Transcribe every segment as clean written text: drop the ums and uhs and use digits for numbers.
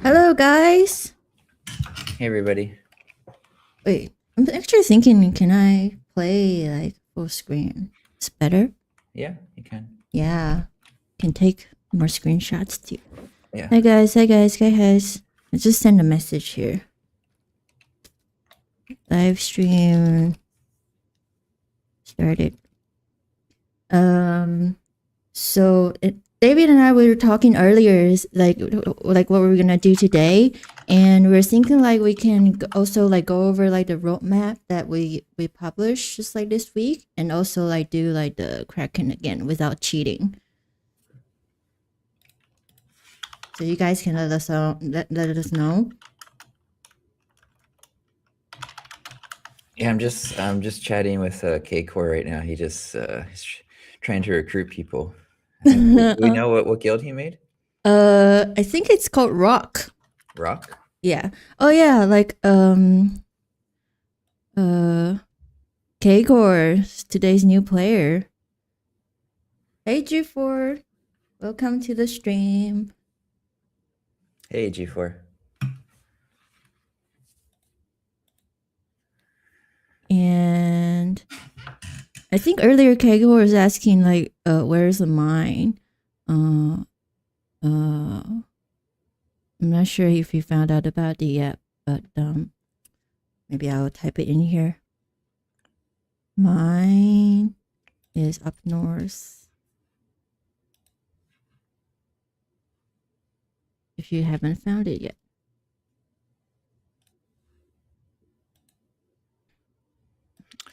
Hello, guys. Hey everybody. Wait, I'm actually thinking, can I play like full screen? It's better. Yeah, you can. Yeah, can take more screenshots too. Yeah. Hi guys. Hi guys. Hi guys. I just send a message here. Live stream started. David and I were talking earlier, like what we're gonna do today, and we're thinking like we can also like go over like the roadmap that we published just like this week, and also like do like the Kraken again without cheating. So you guys can let us know. Let us know. Yeah, I'm just chatting with K-Core right now. He's trying to recruit people. I think we know what guild he made? I think it's called Rock. Rock? Yeah. Oh yeah, like K-Core, today's new player. Hey G4, welcome to the stream. Hey G4. And I think earlier Kegel was asking like, where's the mine? I'm not sure if he found out about it yet, but maybe I'll type it in here. Mine is up north. If you haven't found it yet.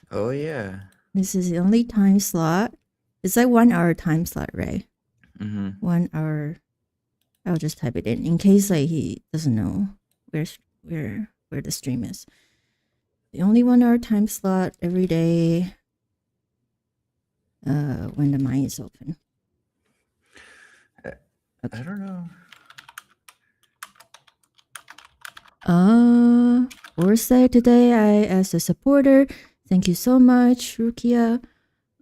Oh yeah. This is the only time slot. It's like 1 hour time slot, right? Mm-hmm. 1 hour. I'll just type it in case like he doesn't know where the stream is. The only 1 hour time slot every day when the mine is open. Okay. I don't know. Orsay today I as a supporter. Thank you so much, Rukia.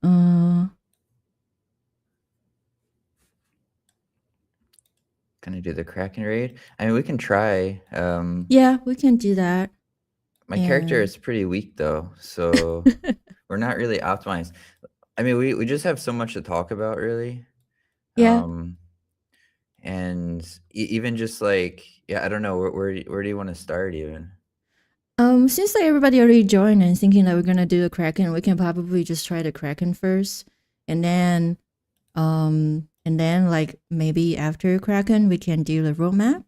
Can I do the Kraken raid? I mean, we can try. Yeah, we can do that. My character is pretty weak though, so we're not really optimized. I mean, we just have so much to talk about, really. Yeah. And even just like, yeah, I don't know, where do you want to start even? Since like everybody already joined and thinking that we're gonna do a Kraken, we can probably just try the Kraken first, and then like maybe after Kraken we can do the roadmap.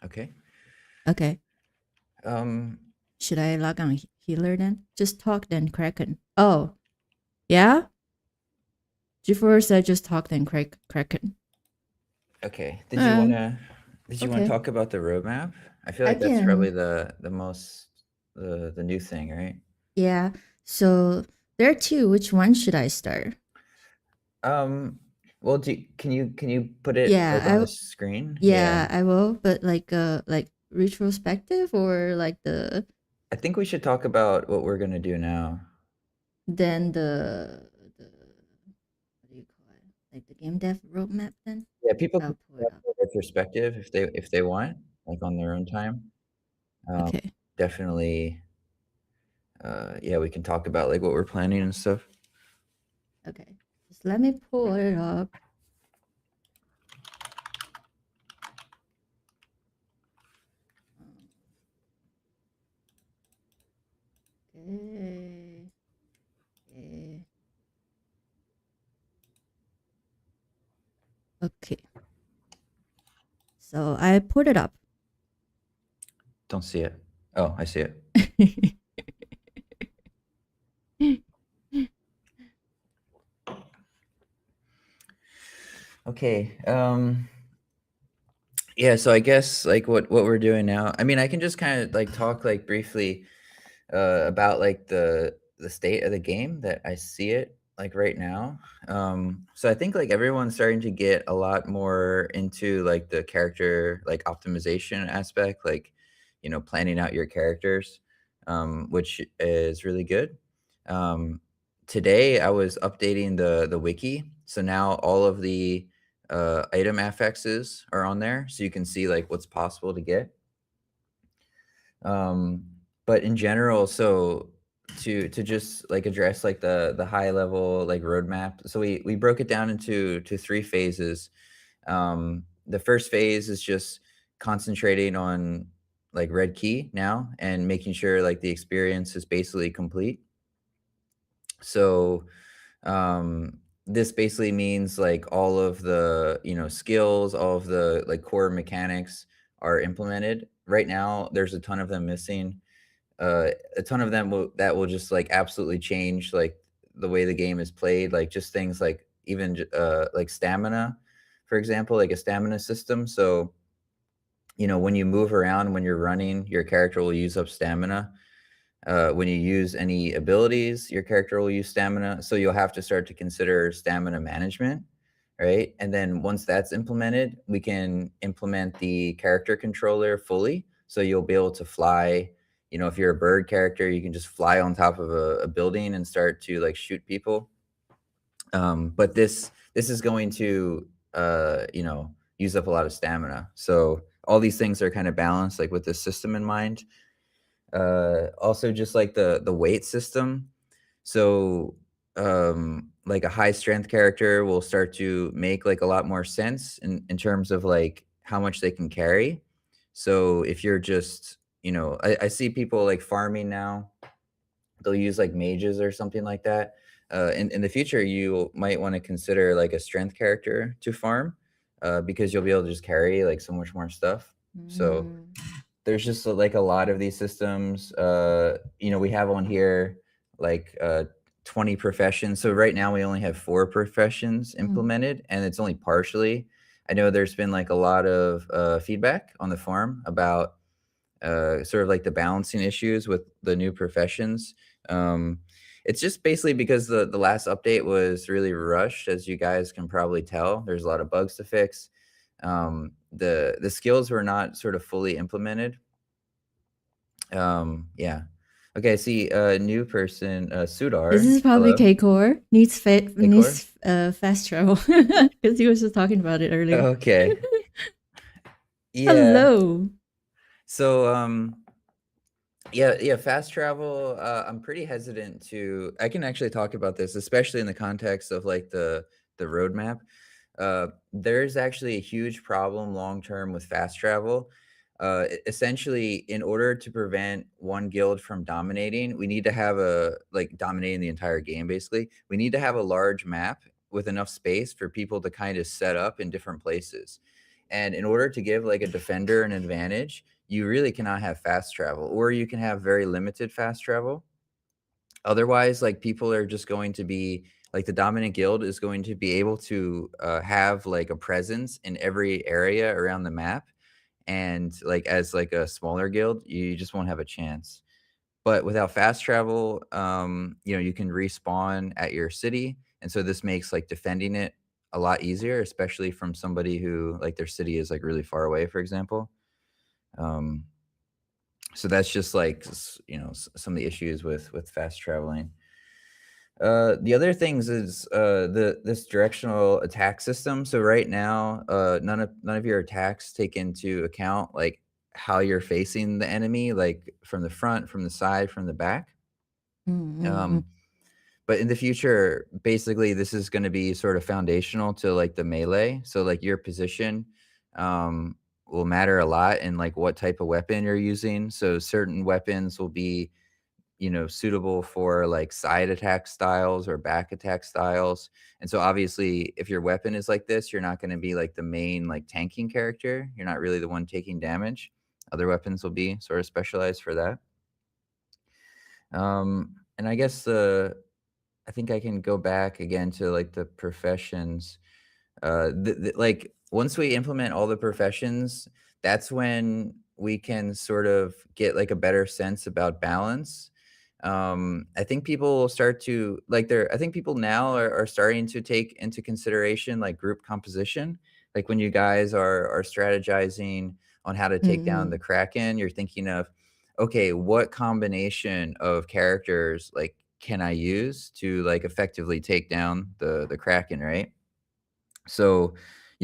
Okay. Okay. Should I log on healer then? Just talk then Kraken. Oh, yeah. G4 said just talk then Kraken. Okay. Did you want to okay. talk about the roadmap? I feel like that's probably the most the new thing, right? Yeah. So there are two. Which one should I start? Well, can you put it like on the screen? Yeah, I will. But like retrospective or like the. I think we should talk about what we're gonna do now. Then the what do you call it? Like the game dev roadmap. Then Yeah, people can have a retrospective if they want, like on their own time. Okay. Definitely. Yeah, we can talk about like what we're planning and stuff. Okay, just let me pull it up. Okay. Okay. So I put it up. Don't see it. Oh, I see it. Okay. Yeah, so I guess like what we're doing now. I mean, I can just kind of like talk like briefly about like the state of the game that I see it like right now. So I think like everyone's starting to get a lot more into like the character like optimization aspect, like planning out your characters, which is really good. Today I was updating the wiki, so now all of the item affixes are on there, so you can see like what's possible to get. Um, but in general, so to just like address like the high level like roadmap, so we broke it down into three phases. The first phase is just concentrating on like red key now and making sure like the experience is basically complete. So this basically means like all of the skills, all of the like core mechanics are implemented. Right now, there's a ton of them missing. A ton of them will just like absolutely change like the way the game is played. Like just things like even like stamina, for example, like a stamina system. So when you move around, when you're running, your character will use up stamina. When you use any abilities, your character will use stamina. So you'll have to start to consider stamina management, right? And then once that's implemented, we can implement the character controller fully. So you'll be able to fly. If you're a bird character, you can just fly on top of a building and start to like shoot people. But this is going to use up a lot of stamina. So all these things are kind of balanced, like with the system in mind. Also just like the weight system. So like a high strength character will start to make like a lot more sense in terms of like how much they can carry. So if you're just, I see people like farming now, they'll use like mages or something like that. In the future, you might want to consider like a strength character to farm, because you'll be able to just carry like so much more stuff. So Mm. there's just like a lot of these systems. We have on here like 20 professions. So right now we only have 4 professions Mm. implemented, and it's only partially. I know there's been like a lot of feedback on the forum about sort of like the balancing issues with the new professions. Um, it's just basically because the last update was really rushed, as you guys can probably tell. There's a lot of bugs to fix. The skills were not sort of fully implemented. Yeah. Okay, I see a new person, This Sudar. is probably Hello. K-Core Hey, Core. needs fast travel because he was just talking about it earlier. Okay. Yeah. Hello. So, yeah, fast travel, I'm pretty hesitant to I can actually talk about this, especially in the context of like the roadmap. There's actually a huge problem long term with fast travel. Essentially, in order to prevent one guild from dominating, we need to have dominating the entire game. Basically, we need to have a large map with enough space for people to kind of set up in different places. And in order to give like a defender an advantage, you really cannot have fast travel, or you can have very limited fast travel. Otherwise, like people are just going to be like the dominant guild is going to be able to have like a presence in every area around the map. And like as like a smaller guild, you just won't have a chance. But without fast travel, you can respawn at your city. And so this makes like defending it a lot easier, especially from somebody who like their city is like really far away, for example. Um, so that's just like some of the issues with fast traveling. The other things is the this directional attack system. So right now, none of your attacks take into account like how you're facing the enemy, like from the front, from the side, from the back. Mm-mm. Um, but in the future, basically, this is going to be sort of foundational to like the melee. So like your position um, will matter a lot in like what type of weapon you're using. So certain weapons will be suitable for like side attack styles or back attack styles. And so obviously if your weapon is like this, you're not going to be like the main like tanking character. You're not really the one taking damage. Other weapons will be sort of specialized for that. And I guess I think I can go back again to like the professions. Like once we implement all the professions, that's when we can sort of get like a better sense about balance. I think people will start to like I think people now are starting to take into consideration like group composition. Like when you guys are strategizing on how to take down the Mm-mm. Kraken, you're thinking of, okay, what combination of characters like can I use to like effectively take down the Kraken, right? So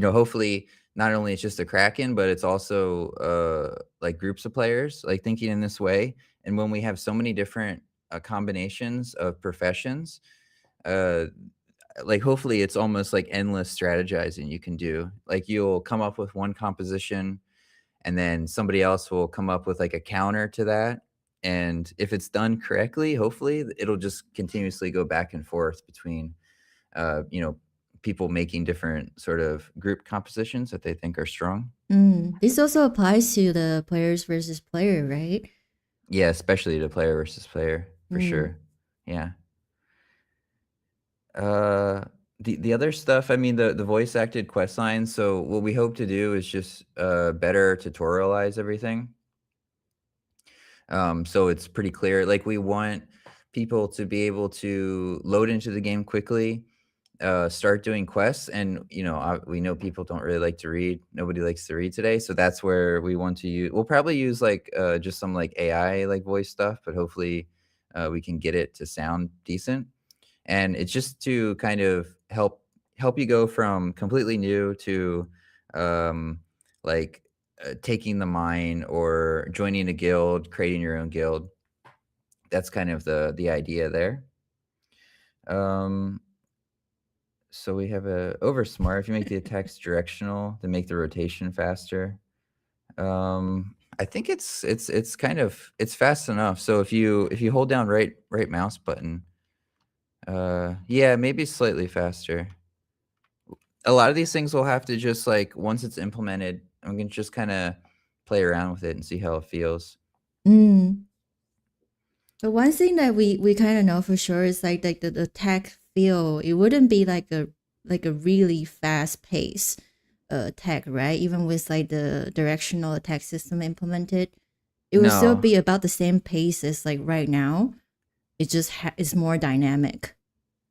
hopefully not only it's just a Kraken, but it's also like groups of players, like thinking in this way. And when we have so many different combinations of professions, uh, like hopefully it's almost like endless strategizing you can do. Like you'll come up with one composition and then somebody else will come up with like a counter to that. And if it's done correctly, hopefully it'll just continuously go back and forth between uh, you know, people making different sort of group compositions that they think are strong. This also applies to the players versus player, right? Yeah, especially to player versus player for Mm. sure. Yeah. Uh, the other stuff, I mean, the voice acted quest lines. So what we hope to do is just better tutorialize everything. So it's pretty clear. Like we want people to be able to load into the game quickly, start doing quests, and we know people don't really like to read. Nobody likes to read today, so that's where we want to use. We'll probably use like just some like AI like voice stuff, but hopefully we can get it to sound decent. And it's just to kind of help you go from completely new to um, like taking the mine or joining a guild, creating your own guild. That's kind of the idea there. Um, so we have a over smart. If you make the attacks directional, to make the rotation faster. I think it's kind of it's fast enough. So if you hold down right mouse button, yeah, maybe slightly faster. A lot of these things will have to just like once it's implemented, I'm gonna just kind of play around with it and see how it feels. Mm. But one thing that we kind of know for sure is like the tech feel. It wouldn't be like a really fast pace tech, right? Even with like the directional attack system implemented, it would still No, be about the same pace as like right now. It just is more dynamic.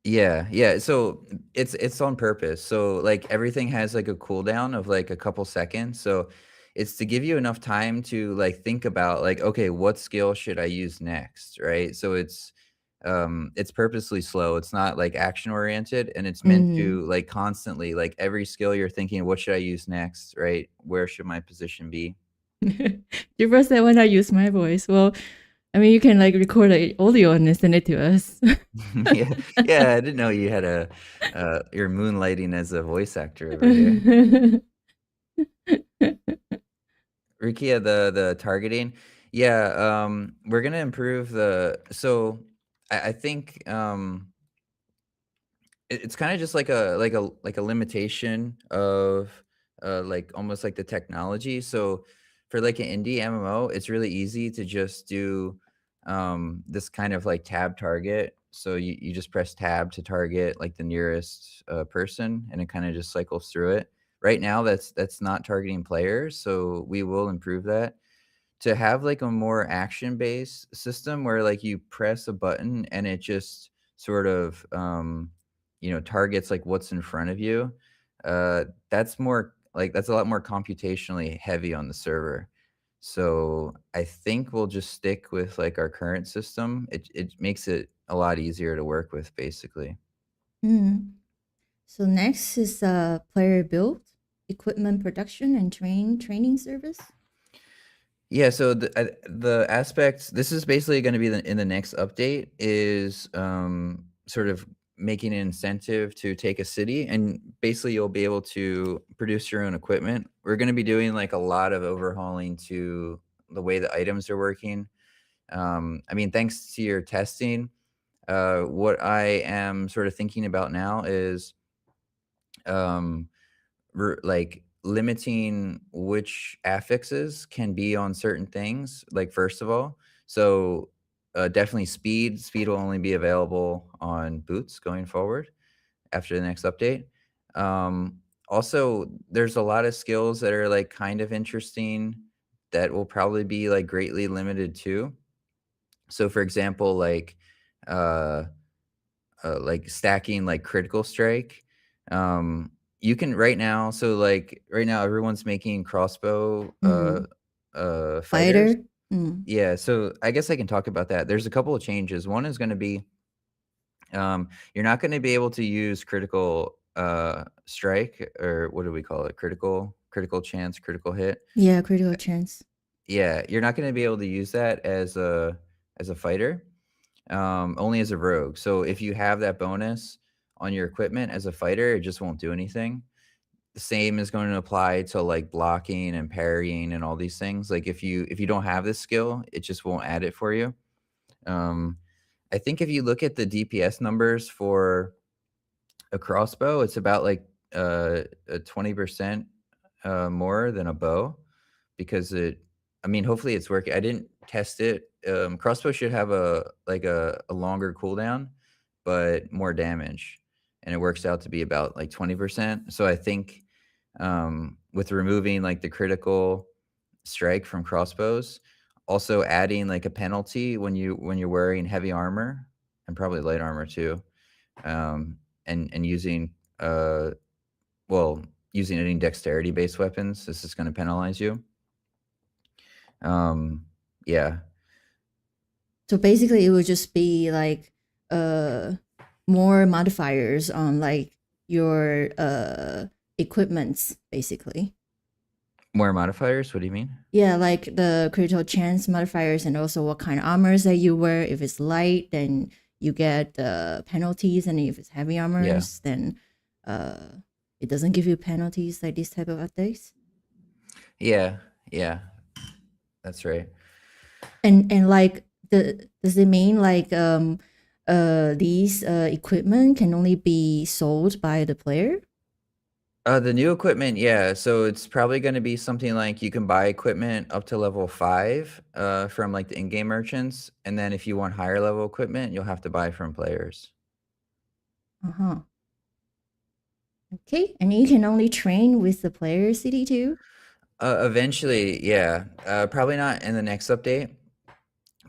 yeah, yeah. So it's on purpose. So like everything has like a cooldown of like a couple seconds. So it's to give you enough time to like think about like, okay, what skill should I use next, right? So it's purposely slow. It's not like action oriented, and it's meant Mm. to like constantly like every skill you're thinking, what should I use next, right? Where should my position be? You first said when I use my voice. Well, I mean, you can like record a audio and send it to us. Yeah, yeah. I didn't know you had you're moonlighting as a voice actor over here. Rukia, the targeting. Yeah, we're gonna improve the so I think it's kind of just like a limitation of like almost like the technology. So for like an indie MMO, it's really easy to just do this kind of like tab target. So you just press tab to target like the nearest person, and it kind of just cycles through it. Right now, that's not targeting players, so we will improve that to have like a more action based system where like you press a button and it just sort of targets like what's in front of you. That's more like that's a lot more computationally heavy on the server. So I think we'll just stick with like our current system. It makes it a lot easier to work with basically. Mm. So next is player build, equipment production, and training service. Yeah, so the aspects this is basically going to be in the next update is sort of making an incentive to take a city, and basically you'll be able to produce your own equipment. We're going to be doing like a lot of overhauling to the way the items are working. I mean, thanks to your testing, what I am sort of thinking about now is um, like limiting which affixes can be on certain things, like first of all. So definitely speed will only be available on boots going forward after the next update. Also there's a lot of skills that are like kind of interesting that will probably be like greatly limited too. So for example, uh like stacking like critical strike. You can right now, so like right now everyone's making crossbow Mm. fighters. Fighter. Mm. Yeah, so I guess I can talk about that. There's a couple of changes. One is going to be you're not going to be able to use critical strike, or what do we call it? Critical chance, critical hit. Yeah, critical chance. Yeah, you're not gonna be able to use that as a fighter, only as a rogue. So if you have that bonus on your equipment as a fighter, it just won't do anything. The same is going to apply to like blocking and parrying and all these things. Like if you don't have this skill, it just won't add it for you. Um, I think if you look at the DPS numbers for a crossbow, it's about like a 20% more than a bow because I mean, hopefully it's working. I didn't test it. Crossbow should have a longer cooldown, but more damage, and it works out to be about like 20%. So I think with removing like the critical strike from crossbows, also adding like a penalty when you're wearing heavy armor and probably light armor too, and using uh well using any dexterity based weapons, this is going to penalize you. Yeah. So basically, it would just be like more modifiers on like your equipments, basically. More modifiers? What do you mean? Yeah, like the critical chance modifiers and also what kind of armors that you wear. If it's light, then you get penalties, and if it's heavy Yeah. armors, then it doesn't give you penalties like these type of updates. Yeah. Yeah. That's right. And like does it mean like these equipment can only be sold by the player? The new equipment, yeah. So it's probably going to be something like you can buy equipment up to level 5 from like the in-game merchants, and then if you want higher level equipment, you'll have to buy from players. Uh-huh. Okay, and you can only train with the player city too? Eventually, yeah. Probably not in the next update,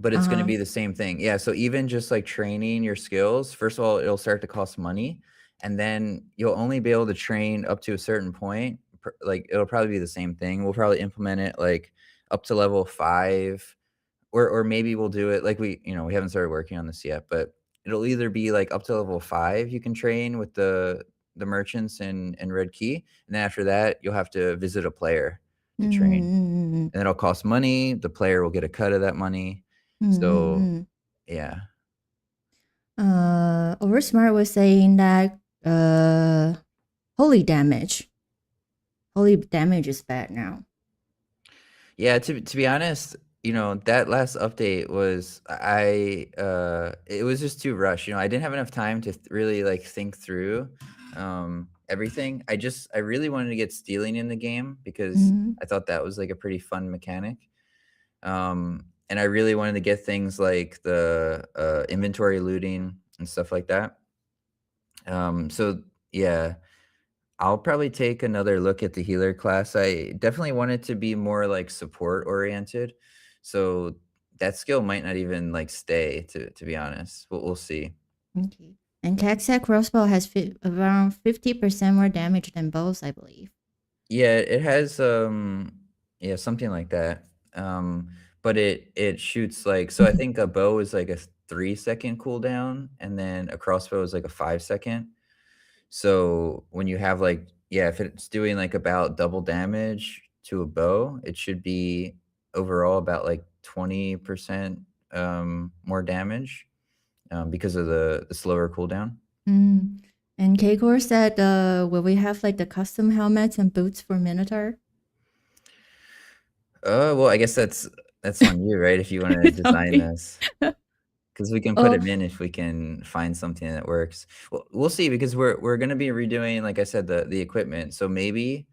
but it's going to Uh-huh. be the same thing. Yeah, so even just like training your skills, first of all, it'll start to cost money, and then you'll only be able to train up to a certain point. Like it'll probably be the same thing. We'll probably implement it like up to level 5, or maybe we'll do it like we haven't started working on this yet, but it'll either be like up to level 5 you can train with the merchants in Red Key, and then after that you'll have to visit a player to train. Mm-hmm. And it'll cost money, the player will get a cut of that money. So, Mm-hmm. yeah. Oversmart was saying that holy damage. Holy damage is bad now. Yeah, to be honest, that last update was it was just too rushed. I didn't have enough time to really like think through everything. I really wanted to get stealing in the game because Mm-hmm. I thought that was like a pretty fun mechanic. And I really wanted to get things like the inventory looting and stuff like that. So yeah, I'll probably take another look at the healer class. I definitely want it to be more like support oriented. So that skill might not even like stay to be honest. We'll see. Okay. And Caxac crossbow has around 50% more damage than bows, I believe. Yeah, it has yeah, something like that. But it shoots like, so I think a bow is like a 3-second cooldown, and then a crossbow is like a 5-second. So when you have like, yeah, if it's doing like about double damage to a bow, it should be overall about like 20% more damage because of the slower cooldown. Mm. And Keikor said, will we have like the custom helmets and boots for Minotaur? Well, I guess that's on you, right? If you want to It's design okay. this. Because we can put Oh, them in if we can find something that works. Well, we'll see, because we're gonna be redoing, like I said, the equipment. So maybe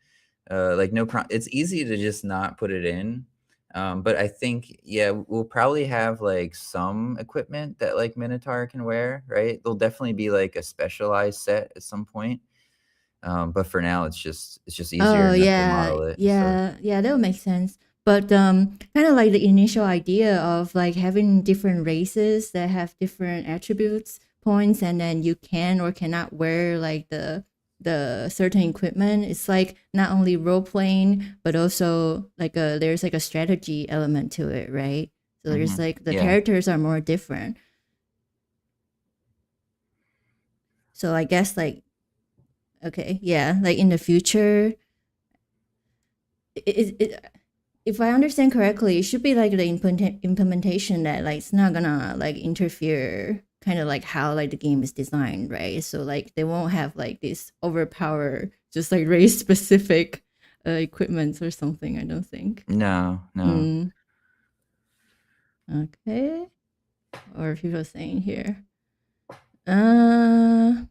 like it's easy to just not put it in. But I think, yeah, we'll probably have like some equipment that like Minotaur can wear, right? There'll definitely be like a specialized set at some point. But for now it's just easier oh enough to yeah, model it. So yeah, yeah. That would make sense. But kind of like the initial idea of like having different races that have different attributes points, and then you can or cannot wear like the certain equipment. It's like not only role playing, but also like there's like a strategy element to it, right? So there's like the yeah. characters are more different. So I guess like Okay, yeah, like in the future, if I understand correctly, it should be like the implementation that like it's not gonna like interfere, kind of like how like the game is designed, right? So like they won't have like this overpower, just like race specific equipment or something. I don't think. No, no. Mm, okay. Or people saying here. Uh.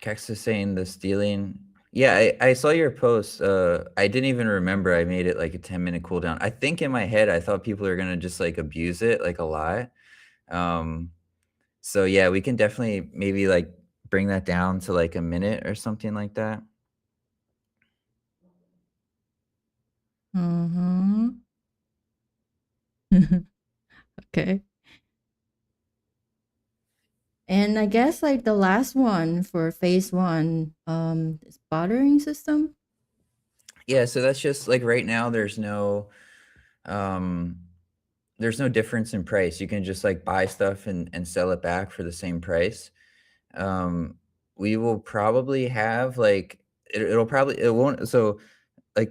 Kex is saying the stealing. Yeah, I saw your post. I didn't even remember I made it like a 10-minute cooldown. I think in my head I thought people are gonna just like abuse it like a lot. Um, so yeah, we can definitely maybe like bring that down to like a minute or something like that. Uh-huh. Okay. And I guess like the last one for phase one, is bartering system. Yeah, so that's just like right now there's no difference in price. You can just like buy stuff and sell it back for the same price. Um, we will probably have like it'll probably it won't so like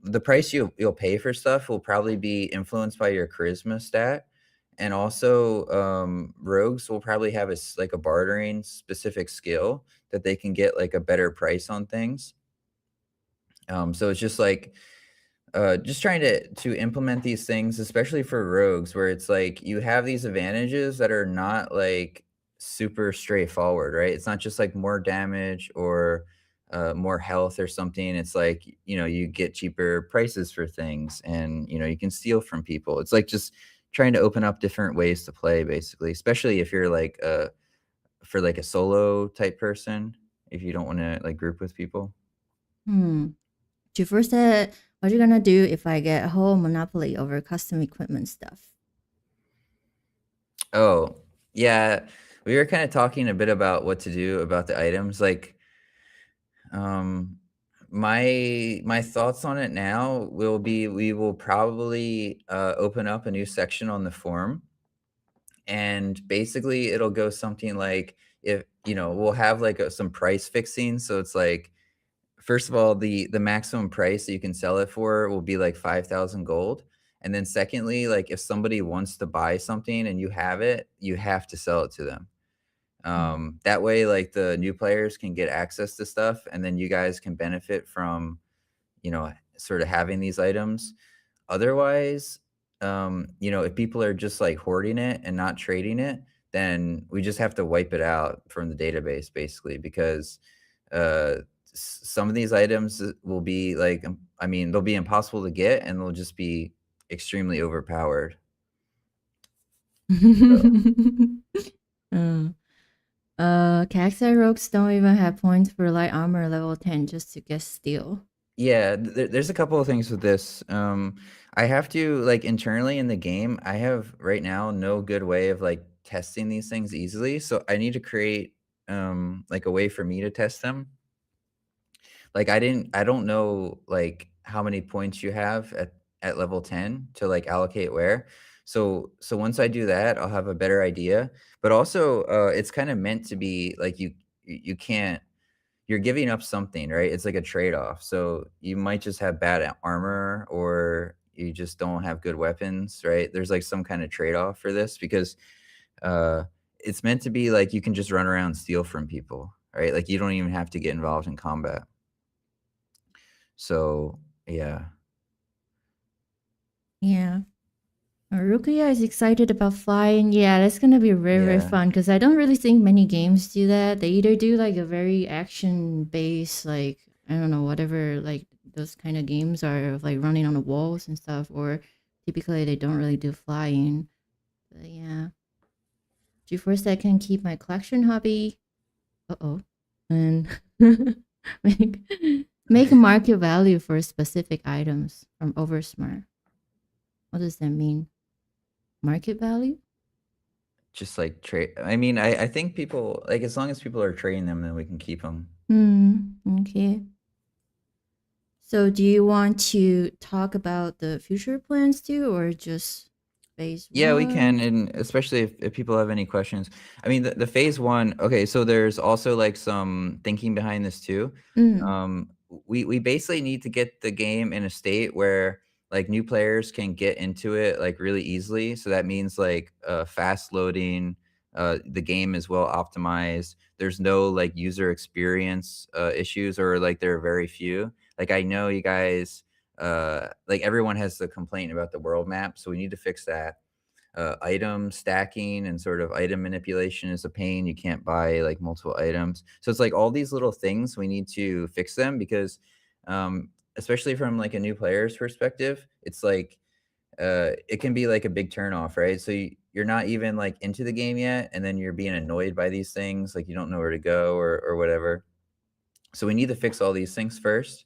the price you'll pay for stuff will probably be influenced by your charisma stat. And also rogues will probably have like a bartering specific skill that they can get like a better price on things. So it's just trying to implement these things, especially for rogues, where it's like you have these advantages that are not like super straightforward, right? It's not just like more damage or more health or something. It's like you get cheaper prices for things, and you can steal from people. It's like just trying to open up different ways to play, basically, especially if you're like for like a solo type person, if you don't want to like group with people. Hmm. You first said, what you gonna do if I get a whole monopoly over custom equipment stuff? Oh, yeah. We were kind of talking a bit about what to do about the items. Like, um, my thoughts on it now will be we will probably open up a new section on the forum, and basically it'll go something like if we'll have like some price fixing. So it's like first of all, the maximum price that you can sell it for will be like 5,000 gold. And then secondly, like if somebody wants to buy something and you have it, you have to sell it to them. Hmm. That way, like the new players can get access to stuff, and then you guys can benefit from, sort of having these items. Otherwise, if people are just like hoarding it and not trading it, then we just have to wipe it out from the database, basically, because uh, some of these items will be like, I mean, they'll be impossible to get, and they'll just be extremely overpowered. So, uh, Caxi rogues don't even have points for light armor level 10 just to get steel. yeah, there's a couple of things with this. I have to like internally in the game, I have right now no good way of like testing these things easily. So I need to create like a way for me to test them. Like I don't know like how many points you have at level 10 to like allocate where. So once I do that, I'll have a better idea. But also it's kind of meant to be like you can't you're giving up something, right? It's like a trade-off. So you might just have bad armor or you just don't have good weapons, right? There's like some kind of trade-off for this because uh it's meant to be like you can just run around and steal from people, right? Like you don't even have to get involved in combat. So, yeah. Yeah. Rukia is excited about flying. Yeah, that's gonna be very, very Yeah. fun because I don't really think many games do that. They either do like a very action based, like, I don't know, whatever, like those kind of games are of like running on the walls and stuff, or typically they don't really do flying. But yeah. G-Force that can keep my collection hobby. Uh oh. And make, make a market value for specific items from Oversmart. What does that mean? Market value? Just like trade. I mean, I think people like as long as people are trading them, then we can keep them. Hmm. Okay. So, do you want to talk about the future plans too, or just phase Yeah, we can, one? and especially if people have any questions. I mean, the phase one. Okay, so there's also like some thinking behind this too. Mm. We basically need to get the game in a state where like new players can get into it like really easily. So that means like fast loading. The game is well optimized. There's no like user experience issues, or like there are very few. Like I know you guys. Like everyone has the complaint about the world map, so we need to fix that. Item stacking and sort of item manipulation is a pain. You can't buy like multiple items. So it's like all these little things we need to fix them because especially from like a new player's perspective, it's like it can be like a big turnoff, right? So you're not even like into the game yet, and then you're being annoyed by these things, like you don't know where to go or whatever. So we need to fix all these things first.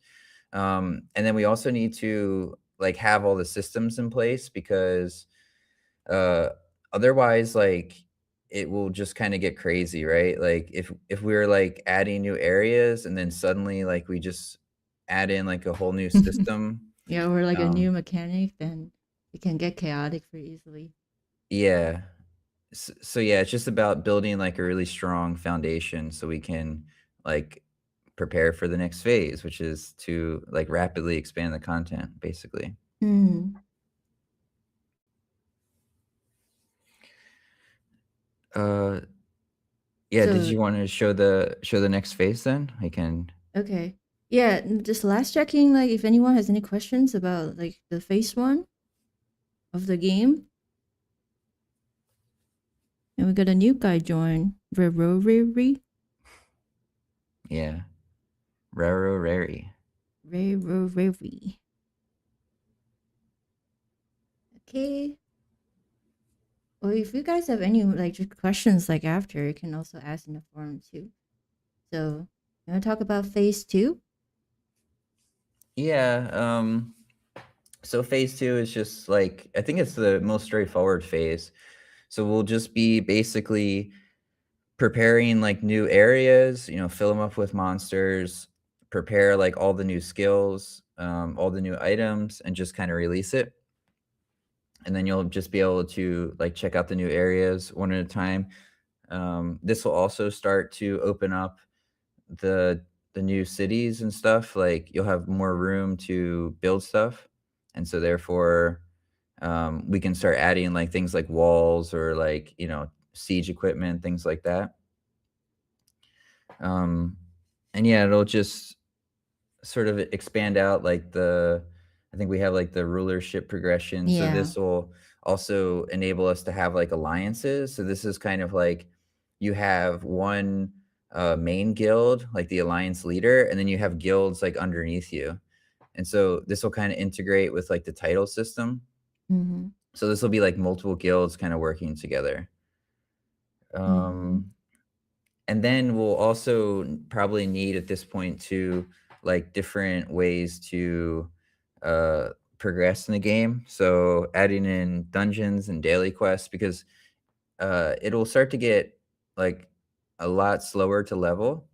And then we also need to like have all the systems in place because uh, otherwise, like, it will just kinda get crazy, right? Like, if we're, like, adding new areas and then suddenly, like, we just add in, like, a whole new system, Yeah, or like a new um mechanic, then it can get chaotic very easily. yeah. So, yeah, it's just about building, like, a really strong foundation so we can, like, prepare for the next phase, which is to, like, rapidly expand the content, basically. Mm. Uh, yeah, did So you wanna show the next phase then? I can. okay. Yeah, just last checking, like if anyone has any questions about like the phase one of the game. And we got a new guy join. Rarori. Yeah. Raro Rary. Rarori. Okay. Well, if you guys have any like just questions like after, you can also ask in the forum too. So you wanna talk about phase two? Yeah, so phase 2 is just like I think it's the most straightforward phase. So we'll just be basically preparing like new areas, fill them up with monsters, prepare like all the new skills, all the new items, and just kind of release it. And then you'll just be able to like check out the new areas one at a time. This will also start to open up the the new cities and stuff. Like you'll have more room to build stuff, and so therefore we can start adding like things like walls or like siege equipment, things like that. um and yeah, it'll just sort of expand out like I think we have like the rulership progression. So Yeah. this will also enable us to have like alliances. So this is kind of like you have one main guild, like the alliance leader, and then you have guilds like underneath you. And so this will kind of integrate with like the title system. Mm-hmm. So this will be like multiple guilds kind of working together. Mm-hmm. Um, and then we'll also probably need at this point to like different ways to uh, progress in the game. So adding in dungeons and daily quests because it'll start to get like a lot slower to level.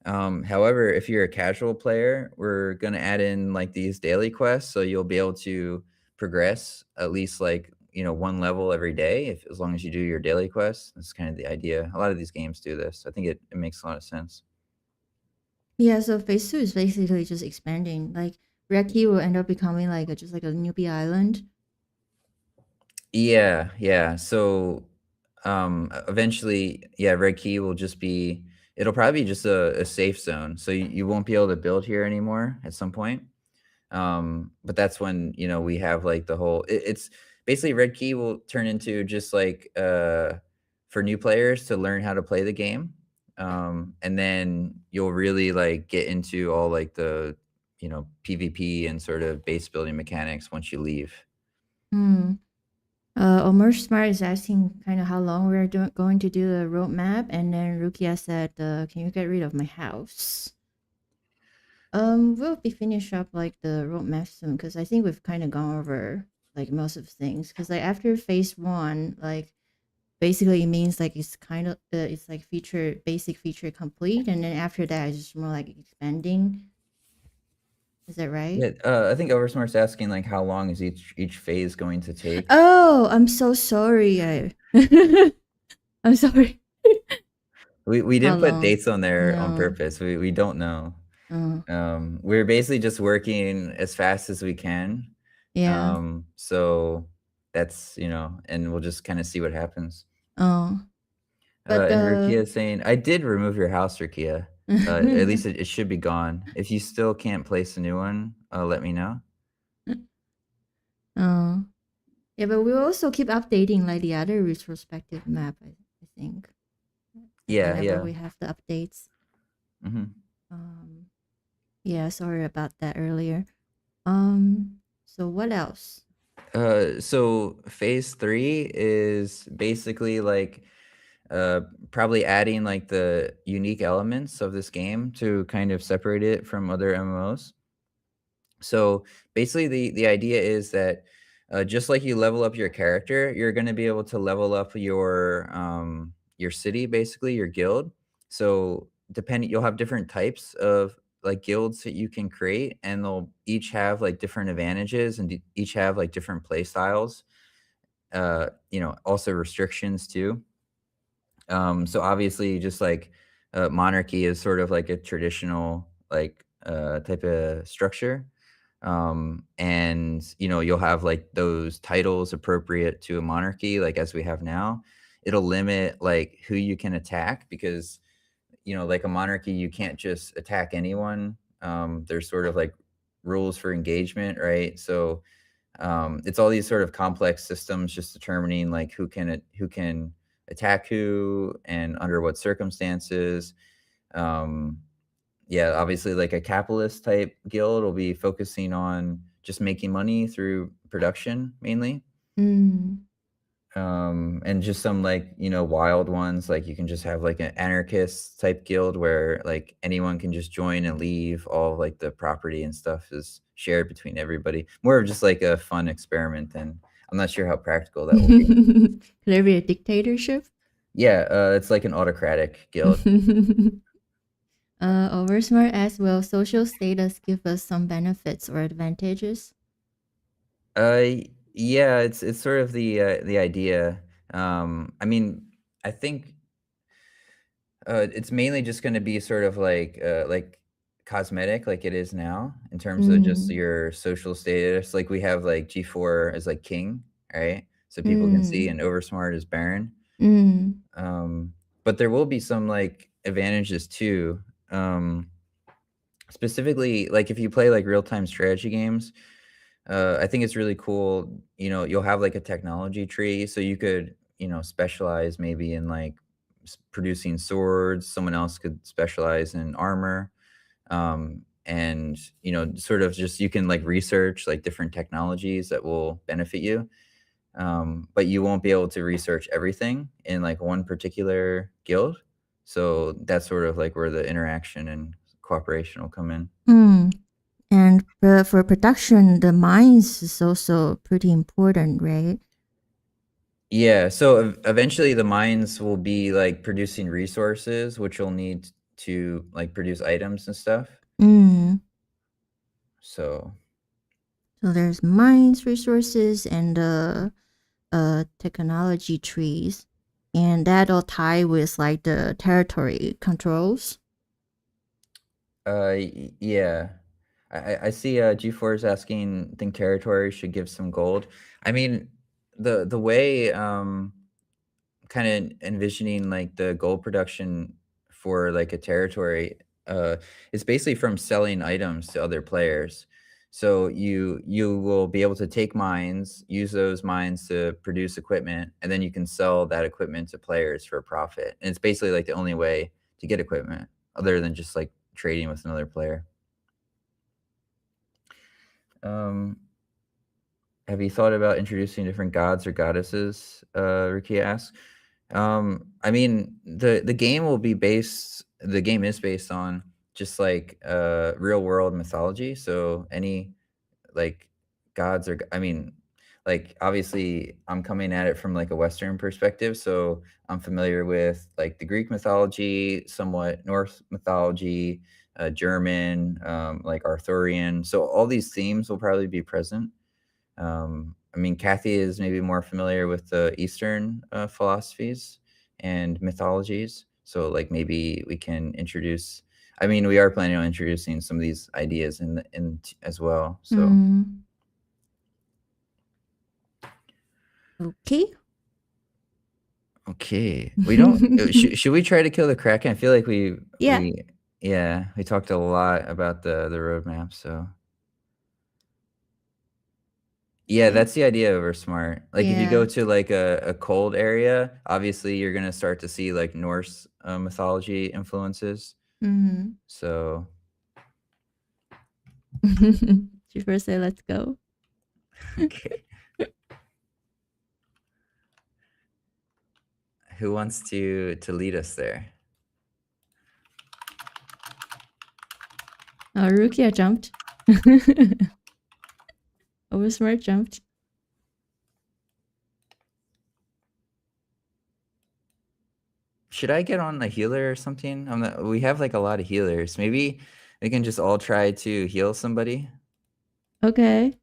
However, if you're a casual player, we're gonna add in like these daily quests, so you'll be able to progress at least like one level every day, if as long as you do your daily quests. That's kind of the idea. A lot of these games do this. I think it makes a lot of sense. Yeah, so phase two is basically just expanding. Like Reki will end up becoming like just like a newbie island. Yeah, yeah. So eventually, yeah, red key will just be it'll probably be just a safe zone. So you won't be able to build here anymore at some point. But that's when we have like the whole it's basically red key will turn into just like for new players to learn how to play the game. And then you'll really like get into all like the PvP and sort of base building mechanics once you leave. Hmm. Omer Smart is asking kind of how long we're going to do the roadmap, and then Rukia said, "Can you get rid of my house?" We'll be finished up like the roadmap soon because I think we've kind of gone over like most of things. Because like after phase one, like basically it means like it's kind of it's like basic feature complete, and then after that it's just more like expanding. Is that right? Yeah, I think Oversmart's asking like how long is each phase going to take? Oh, I'm so sorry. I'm sorry. We How didn't put long? dates on there on No. purpose. We don't know. Oh, We're basically just working as fast as we can. yeah. So that's, and we'll just kind of see what happens. Oh, but And Rukia is saying, I did remove your house, Rukia. At least it should be gone. If you still can't place a new one, let me know. oh, yeah, but we'll also keep updating like the other retrospective map. I think like Yeah, whenever yeah. we have the updates. Hmm. Um, yeah, sorry about that earlier. So what else? So phase three is basically like uh probably adding like the unique elements of this game to kind of separate it from other MMOs. So basically the idea is that just like you level up your character, you're going to be able to level up your city, basically your guild. So depending, you'll have different types of like guilds that you can create, and they'll each have like different advantages and each have like different play styles. Also restrictions too. So obviously, just like monarchy is sort of like a traditional like type of structure, and you'll have like those titles appropriate to a monarchy, like as we have now. It'll limit like who you can attack because like a monarchy, you can't just attack anyone. There's sort of like rules for engagement, right? So it's all these sort of complex systems just determining like who can attack who and under what circumstances. um, yeah, obviously like a capitalist type guild will be focusing on just making money through production mainly. Mm. And just some like wild ones, like you can just have like an anarchist type guild where like anyone can just join and leave. All of, like the property and stuff is shared between everybody, more of just like a fun experiment, and I'm not sure how practical that will be. Could there be a dictatorship? Yeah, it's like an autocratic guild. Oversmart as well. Social status give us some benefits or advantages. Yeah, it's sort of the idea. I mean, I think it's mainly just gonna be sort of like cosmetic like it is now in terms of just Mm. your social status. Like we have like G4 as like king, right? So people can see, Mm. and Oversmart is Baron. Mm. Um, but there will be some like advantages too. Um, Specifically, like if you play like real-time strategy games, I think it's really cool. You'll have like a technology tree, so you could, specialize maybe in like producing swords. Someone else could specialize in armor. And, sort of just you can like research like different technologies that will benefit you. But you won't be able to research everything in like one particular guild. So that's sort of like where the interaction and cooperation will come in. Mm. And for production, the mines is also pretty important, right? Yeah, so eventually the mines will be like producing resources, which you'll need to like produce items and stuff. Mm. So So there's mines, resources, and technology trees, and that'll tie with like the territory controls. yeah, I see. G4 is asking, think territory should give some gold. I mean, the way kind of envisioning like the gold production for like a territory is basically from selling items to other players. So you will be able to take mines, use those mines to produce equipment, and then you can sell that equipment to players for a profit. And it's basically like the only way to get equipment other than just like trading with another player. um have you thought about introducing different gods or goddesses? Ricky asks. I mean, the game is based on just like real world mythology. So any like gods or I mean, like obviously I'm coming at it from like a Western perspective, so I'm familiar with like the Greek mythology, somewhat Norse mythology, German, like Arthurian. So all these themes will probably be present. I mean, Kathy is maybe more familiar with the Eastern philosophies and mythologies. So like maybe we can introduce. I mean, we are planning on introducing some of these ideas in as well. So Okay. okay, we don't. Should we try to kill the Kraken? I feel like Yeah. we talked a lot about the roadmap. So yeah, Okay. that's the idea over smart. Like if you go Yeah. to like a cold area, obviously you're gonna start to see like Norse mythology influences. So She first say, "Let's go." okay, who wants to lead us there? Oh, Rukia jumped. Over smart jumped. Should I get on a healer or something? We have like a lot of healers. Maybe we can just all try to heal somebody. Okay.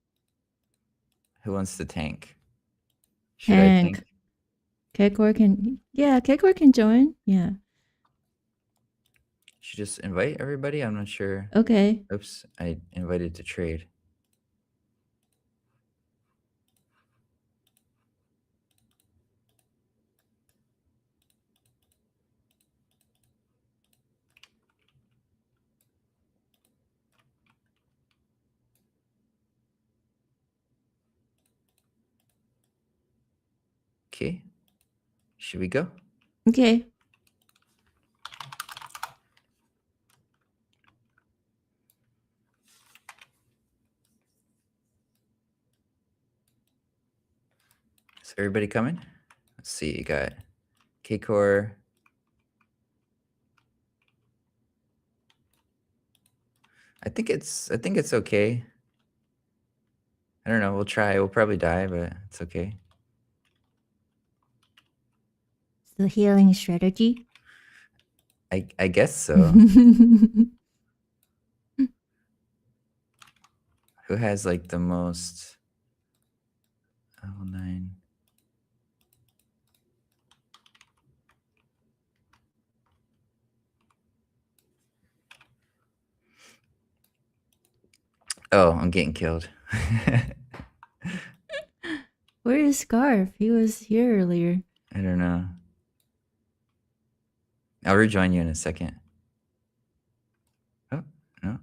Who wants to tank? Should I Hank. tank? Kekor can join. Yeah. Should just invite everybody? I'm not sure. Okay. Oops, I invited to trade. Okay. Should we go? Okay. Is everybody coming? Let's see. You got K-Core. I think it's okay. I don't know. We'll try. We'll probably die, but it's okay. It's the healing strategy. I guess so. Who has like the most? Oh, 9. Oh, I'm getting killed. Where is Scarf? He was here earlier. I don't know. I'll rejoin you in a second. Oh, no.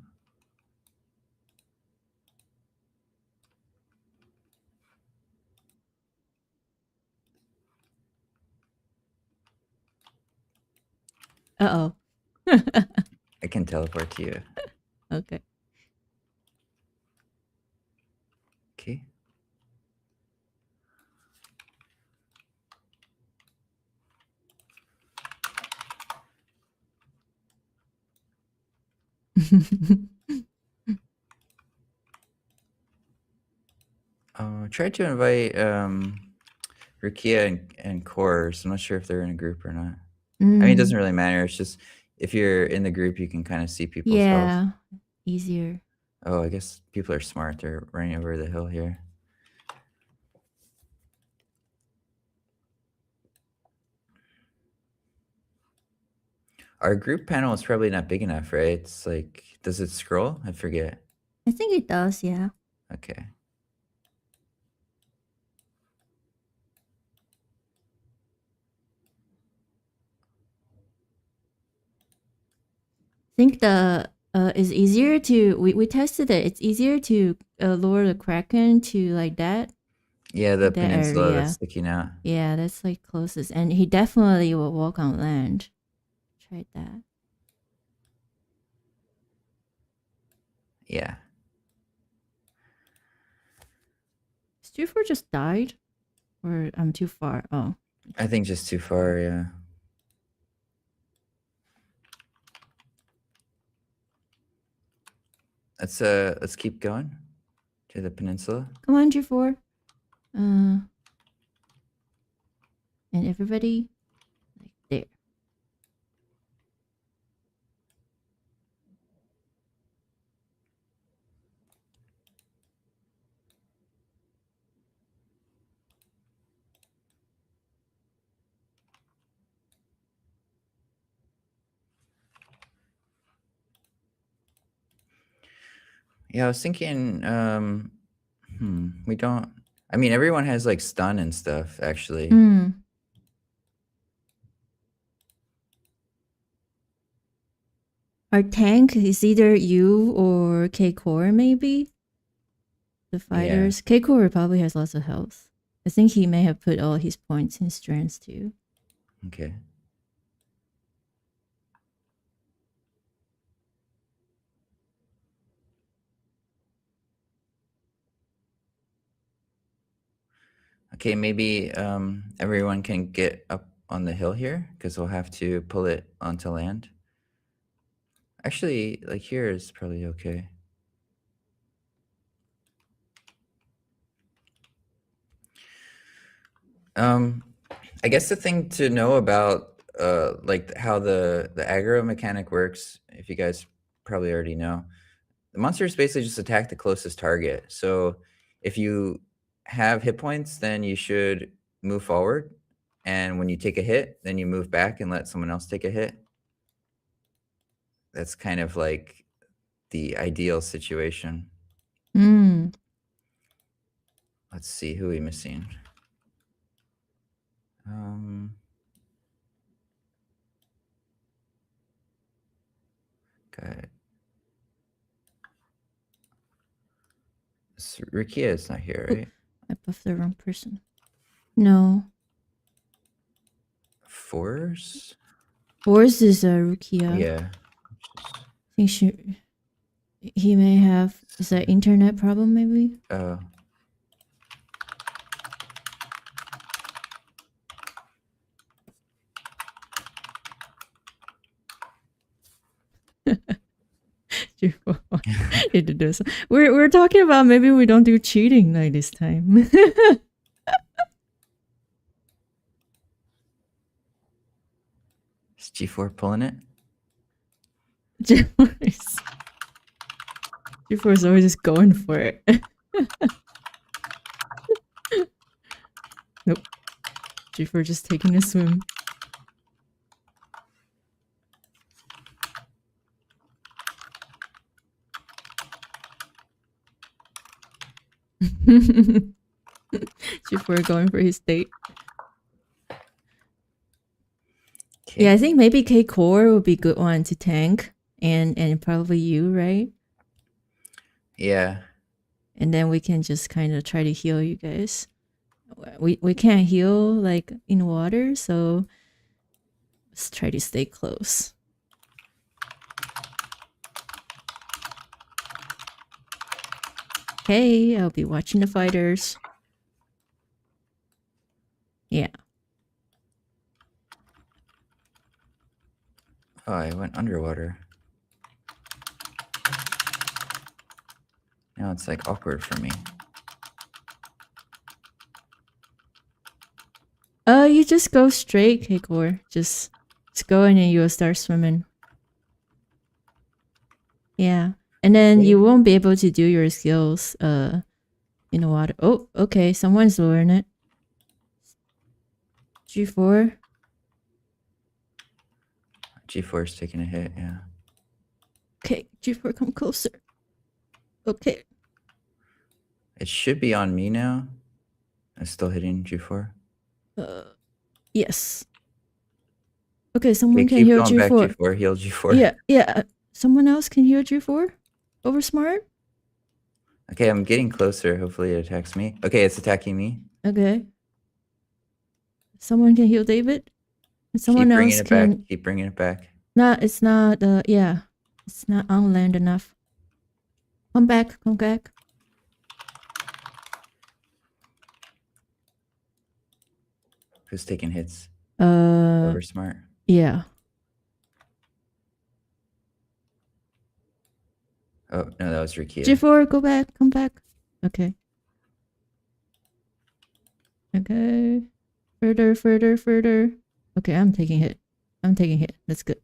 Uh-oh. I can teleport to you. Okay. Okay. Try to invite Rukia and Kors. I'm not sure if they're in a group or not. I mean, it doesn't really matter. It's just if you're in the group, you can kind of see people's health. Yeah. Easier. Oh, I guess people are smart. They're running over the hill here. Our group panel is probably not big enough, right? It's like, does it scroll? I forget. I think it does, yeah. Okay. I think the is easier to we tested it. It's easier to lower the Kraken to like that. Yeah, the That peninsula area. that's sticking out. Yeah, that's like closest. And he definitely will walk on land. Tried that. Yeah. Is 2-4 just died? Or I'm too far? Oh. I think just too far, yeah. Let's keep going to the peninsula. Come on, G4. And everybody like there. Yeah, I was thinking, we don't. I mean, everyone has like stun and stuff, actually. Hmm. Our tank is either you or K-Core, maybe? The Yeah. fighters. K-Core probably has lots of health. I think he may have put all his points in strength too. Okay. Okay, maybe everyone can get up on the hill here because we'll have to pull it onto land. Actually, like here is probably okay. I guess the thing to know about like how the aggro mechanic works, if you guys probably already know, the monsters basically just attack the closest target. So if you have hit points, then you should move forward. And when you take a hit, then you move back and let someone else take a hit. That's kind of like the ideal situation. Hmm. Let's see, who are we missing? Got Rukia is not here, right? I buffed the wrong person. No. Force? Force is a Rukia. Yeah. I think he may have, is that internet problem maybe? Oh. We're talking about maybe we don't do cheating like this time. Is G4 pulling it? G4 is always just going for it. Nope. G4 just taking a swim. G4 going for his date. Okay. Yeah, I think maybe K-Core would be a good one to tank. And probably you, right? Yeah. And then we can just kind of try to heal you guys. We can't heal like in water, so let's try to stay close. Okay, I'll be watching the fighters. Yeah. Oh, I went underwater. Now it's like awkward for me. You just go straight, K-Core. Just go and then you'll start swimming. Yeah. And then you won't be able to do your skills in the water. Oh, okay. Someone's lowering it. G4. G4 is taking a hit, yeah. Okay, G4, come closer. Okay. It should be on me now. I'm still hitting G4. Yes. Okay, someone Okay, can keep heal going back G4. G4, heal G4. Yeah. Someone else can heal G4? Over smart? Okay, I'm getting closer. Hopefully it attacks me. Okay, it's attacking me. Okay. Someone can heal David? And someone Keep bringing else it can... back. Keep bringing it back. No, it's not, yeah. It's not on land enough. Come back. Who's taking hits? Over smart. Yeah. Oh, no, that was Rukia. G4, go back. Come back. Okay. Okay. Further. Okay, I'm taking hit. That's good.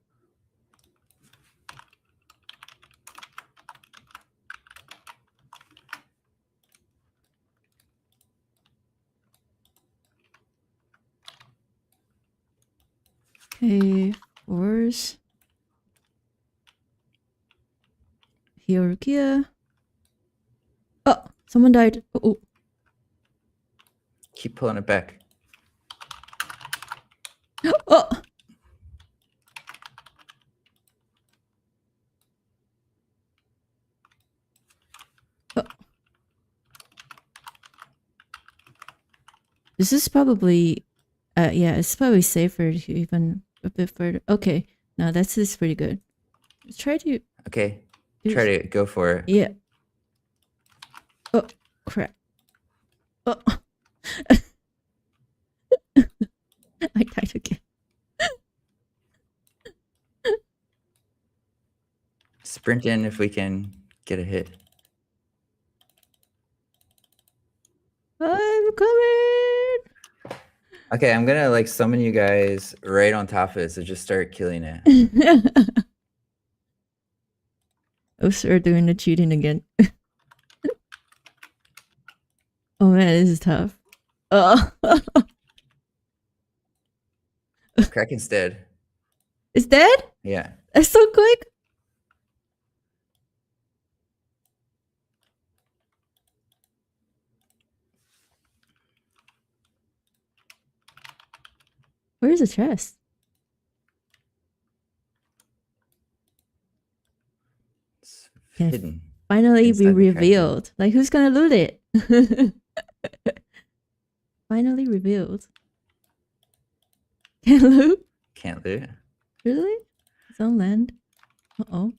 Okay, Force. Heal Rukia. Someone died. Oh. Keep pulling it back. Oh. Oh. This is probably, yeah, it's probably safer to even a bit further. Okay, now this is pretty good. Let's try to. Okay, try to go for it. Yeah. Oh crap. Oh. I died again. Sprint in if we can get a hit. I'm coming. Okay, I'm gonna like summon you guys right on top of it, so just start killing it. Oh, sir, doing the cheating again. Oh man, this is tough. Oh. Kraken's dead. It's dead? Yeah. That's so quick. Where's the chest? It's Can hidden. finally inside be the Kraken. revealed. Like, who's gonna loot it? Finally revealed. Can't loot? Can't loot. Really? It's on land. Uh-oh.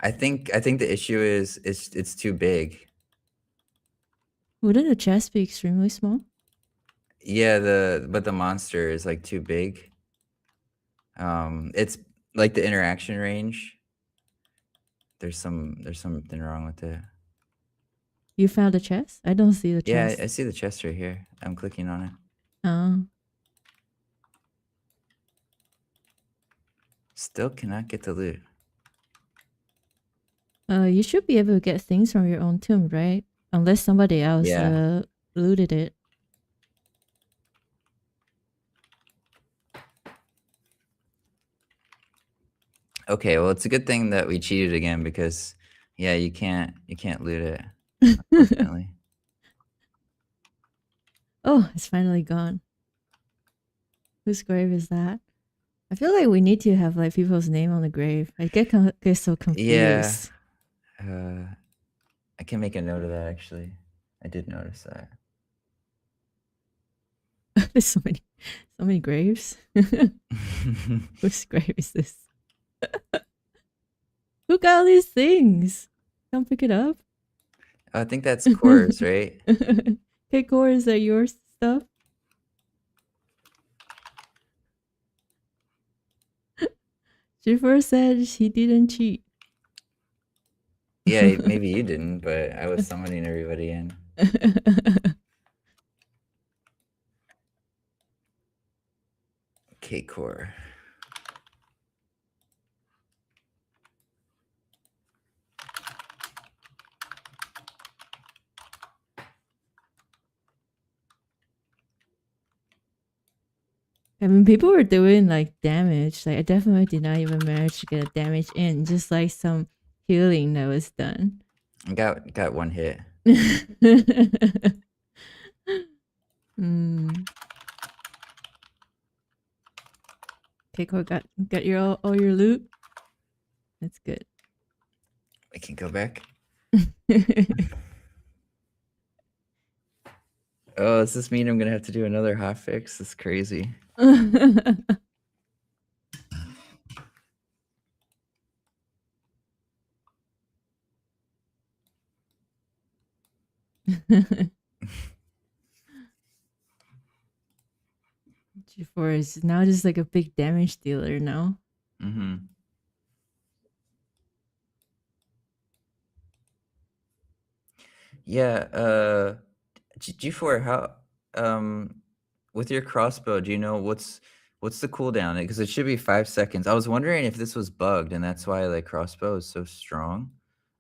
I think the issue is it's too big. Wouldn't the chest be extremely small? Yeah, but the monster is like too big. It's like the interaction range. There's something wrong with it. You found the chest? I don't see the chest. Yeah, I see the chest right here. I'm clicking on it. Oh. Still cannot get the loot. You should be able to get things from your own tomb, right? Unless somebody else looted it. Okay, well, it's a good thing that we cheated again because, yeah, you can't loot it, unfortunately. Oh, it's finally gone. Whose grave is that? I feel like we need to have like people's name on the grave. I get so confused. Yeah. I can make a note of that, actually. I did notice that. There's so many graves. Whose grave is this? Who got all these things? Come pick it up. Oh, I think that's Core's, right? Hey, Core, is that your stuff? Jiffer said he didn't cheat. Yeah, maybe you didn't, but I was summoning everybody in. Okay, Core. I mean, people were doing like damage. Like, I definitely did not even manage to get a damage in. Just like some healing that was done. I got one hit. Okay, cool. Got your all your loot. That's good. I can go back. Oh, does this mean I'm gonna have to do another hotfix? That's crazy. G4 is now just like a big damage dealer now. Mm-hmm. Yeah, G4, how with your crossbow, do you know what's the cooldown? Because it should be 5 seconds. I was wondering if this was bugged and that's why like crossbow is so strong.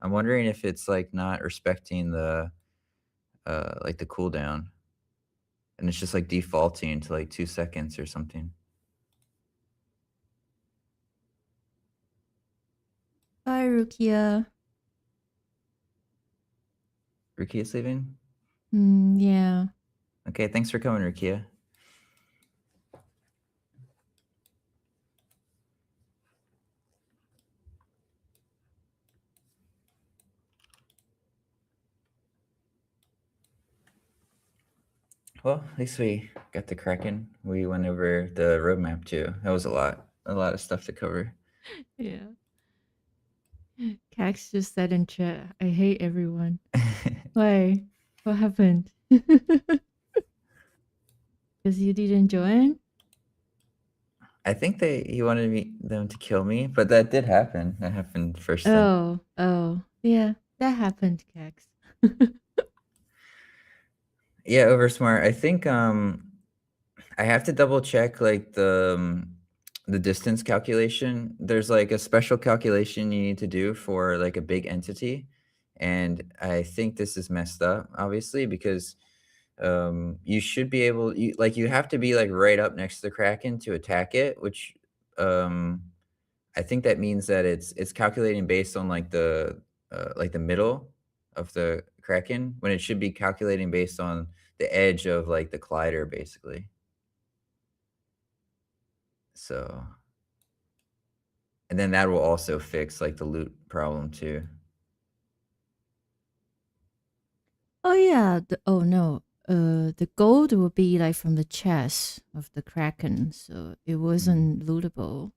I'm wondering if it's like not respecting the like the cooldown. And it's just like defaulting to like 2 seconds or something. Bye, Rukia. Rukia's leaving? Yeah. Okay, thanks for coming, Rukia. Well, at least we got the Kraken. We went over the roadmap too. That was a lot of stuff to cover. Yeah. Cax just said in chat, I hate everyone. Why? What happened? Because you didn't join? I think he wanted them to kill me, but that did happen. That happened first thing. Oh. Yeah, that happened, Cax. Yeah, over smart. I think I have to double check like the distance calculation. There's like a special calculation you need to do for like a big entity, and I think this is messed up, obviously, because you should be able you have to be like right up next to the Kraken to attack it, which um I think that means that it's calculating based on like the middle of the Kraken when it should be calculating based on the edge of like the collider, basically. So, and then that will also fix like the loot problem too. Oh yeah. Oh no. The gold will be like from the chest of the Kraken, so it wasn't lootable.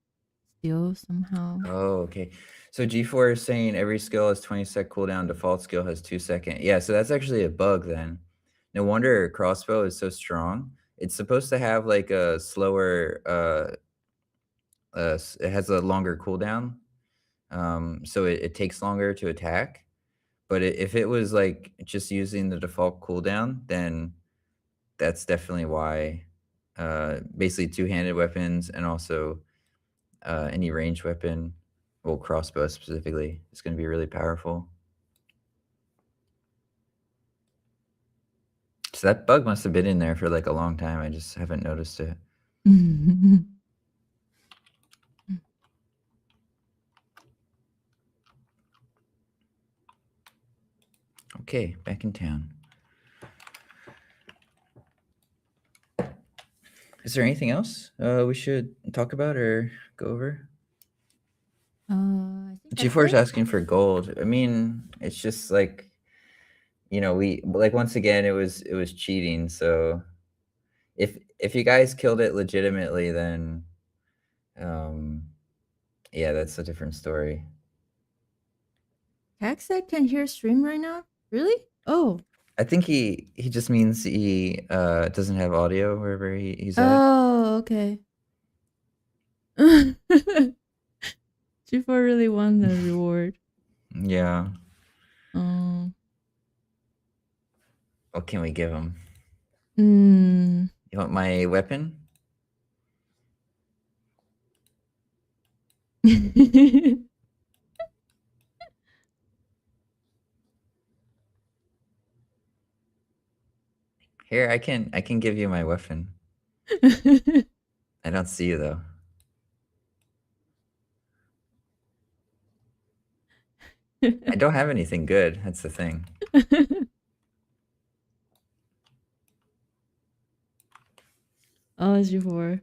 Still somehow. Oh, okay. So G4 is saying every skill has 20-sec cooldown, default skill has 2-second. Yeah, so that's actually a bug then. No wonder crossbow is so strong. It's supposed to have like a slower it has a longer cooldown. So it takes longer to attack. But if it was like just using the default cooldown, then that's definitely why basically two-handed weapons and also any ranged weapon, well, crossbow specifically, is going to be really powerful. So that bug must have been in there for like a long time. I just haven't noticed it. Okay, back in town. Is there anything else we should talk about or go over? I think that's G4 is it. asking for gold. I mean, it's just like, we like once again it was cheating. So if you guys killed it legitimately, then um yeah, that's a different story. Cax said can hear stream right now? Really? Oh. I think he just means he doesn't have audio wherever he's at. Oh, okay. G4 really won the reward. Yeah. Um. What can we give him? Mm. You want my weapon? Here, I can give you my weapon. I don't see you though. I don't have anything good. That's the thing. Oh, G4.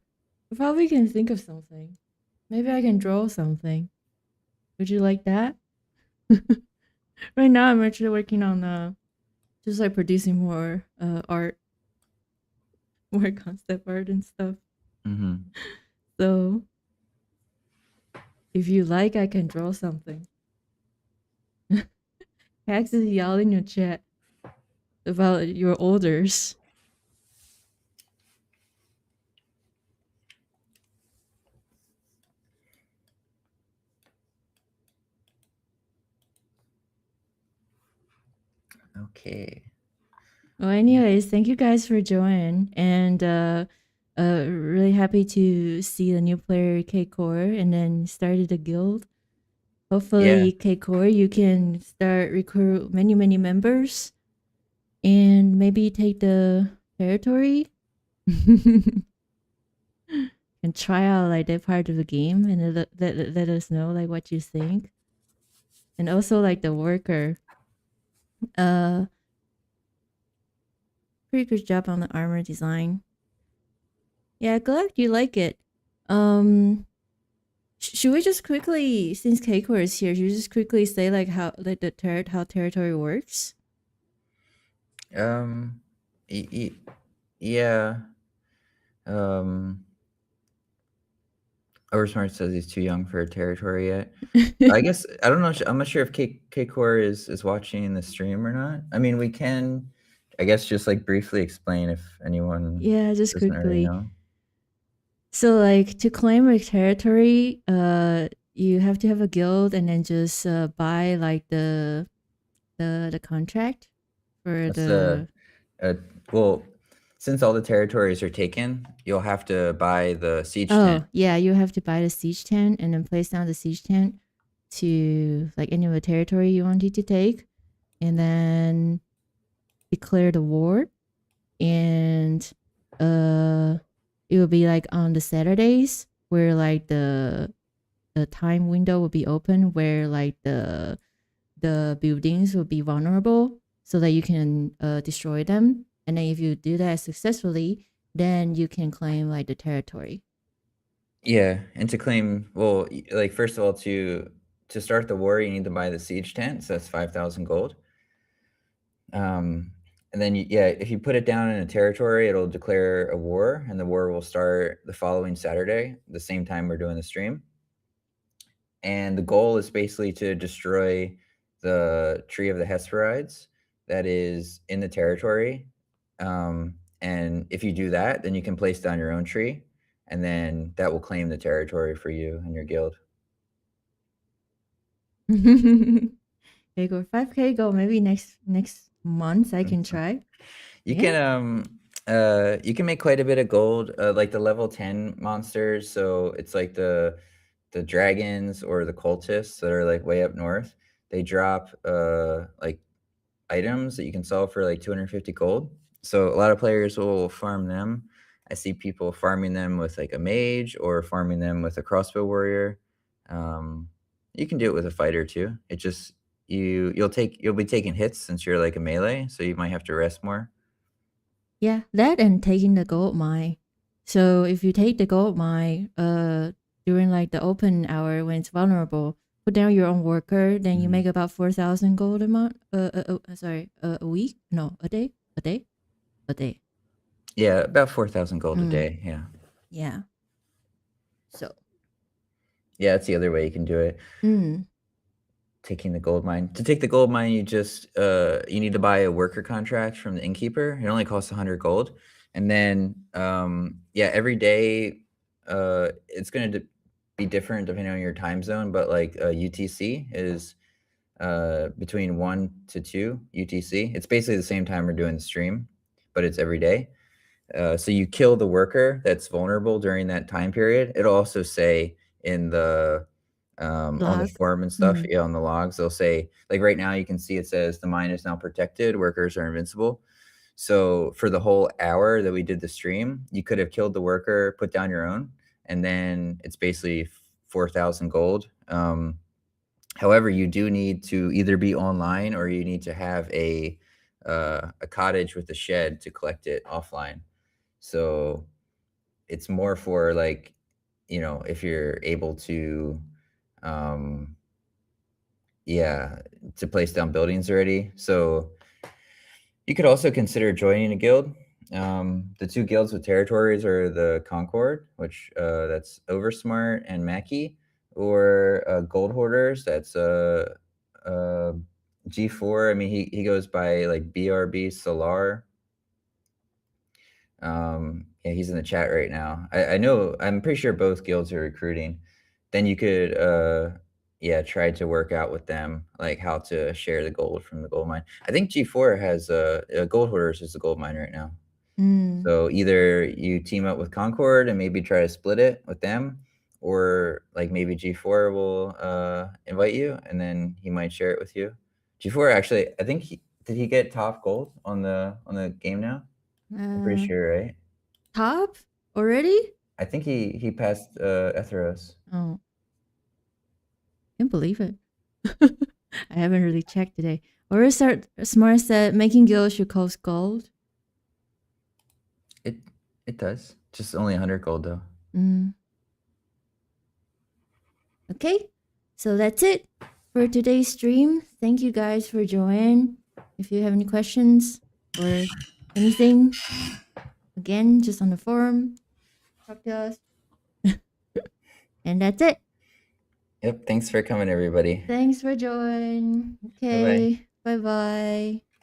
I probably can think of something. Maybe I can draw something. Would you like that? Right now, I'm actually working on just like producing more art, more concept art and stuff. Mm-hmm. So if you like, I can draw something. Hax is yelling in your chat about your orders. Okay. Well, anyways, thank you guys for joining, and really happy to see the new player K Core, and then started a guild. Hopefully, K Core, you can start recruit many members, and maybe take the territory, and try out like that part of the game, and let us know like what you think, and also like the worker. pretty good job on the armor design. Yeah, glad you like it. Um, should we just quickly, since Keiko is here, should we just quickly say like how like how territory works? Y- y- yeah. Um, Oversmart says he's too young for a territory yet. I guess I don't know. I'm not sure if Core is watching the stream or not. I mean, we can, I guess, just like briefly explain if anyone Yeah, just doesn't already quickly. know. So like to claim a territory, you have to have a guild and then just buy like the contract for That's the uh, well, since all the territories are taken, you'll have to buy the siege tent. Oh, yeah, you have to buy the siege tent and then place down the siege tent to like any of the territory you wanted to take, and then declare the war. And it will be like on the Saturdays where like the time window will be open where like the buildings will be vulnerable so that you can destroy them. And then if you do that successfully, then you can claim like the territory. Yeah, and to claim, well, like first of all, to start the war, you need to buy the siege tent. So that's 5,000 gold. And then yeah, if you put it down in a territory, it'll declare a war, and the war will start the following Saturday, the same time we're doing the stream. And the goal is basically to destroy the tree of the Hesperides that is in the territory. And if you do that, then you can place down your own tree, and then that will claim the territory for you and your guild. Okay, go 5K go. Maybe next month I can try. You Yeah. you can make quite a bit of gold, like the level 10 monsters. So it's like the dragons or the cultists that are like way up north. They drop like items that you can sell for like 250 gold. So a lot of players will farm them. I see people farming them with like a mage or farming them with a crossbow warrior. You can do it with a fighter too. It just you'll be taking hits since you're like a melee, so you might have to rest more. Yeah, that and taking the gold mine. So if you take the gold mine during like the open hour when it's vulnerable, put down your own worker, then you Mhm. make about 4,000 gold a month. Sorry, a week? No, a day? A day? A day. Yeah, about 4,000 gold a Mm, day. Yeah. yeah. So, Yeah, that's the other way you can do it. mm, Taking the gold mine. To take the gold mine, you just you need to buy a worker contract from the innkeeper. It only costs 100 gold. And then yeah, every day it's going to be different depending on your time zone, but like UTC is between 1 to 2 UTC. It's basically the same time we're doing the stream, but it's every day. So you kill the worker that's vulnerable during that time period. It'll also say in the on the blog. forum and stuff, Mm. yeah, on the logs, they'll say like right now you can see it says the mine is now protected, workers are invincible. So for the whole hour that we did the stream, you could have killed the worker, put down your own, and then it's basically 4,000 gold. However, you do need to either be online or you need to have a cottage with a shed to collect it offline. So it's more for like, you know, if you're able to, um, yeah, to place down buildings already. So you could also consider joining a guild. The two guilds with territories are the Concord, which that's Oversmart and Mackie, or Gold Hoarders. That's uh, G4. I mean, he goes by like BRB Solar. Yeah, he's in the chat right now. I know. I'm pretty sure both guilds are recruiting. Then you could, yeah, try to work out with them like how to share the gold from the gold mine. I think G4 has Gold Hoarders is the gold mine right now. Mm. So either you team up with Concord and maybe try to split it with them, or like maybe G4 will invite you and then he might share it with you. G4 actually, I think did he get top gold on the game now? I'm pretty Uh, sure, right? top already? I think he passed Etheros. Oh, can't believe it. I haven't really checked today. Or start Smart said making guild should cost gold. It does. Just only 100 gold though. Okay, so that's it for today's stream. Thank you guys for joining. If you have any questions or anything, again, just on the forum, talk to us. And that's it. Yep. Thanks for coming, everybody. Thanks for joining. Okay, bye-bye.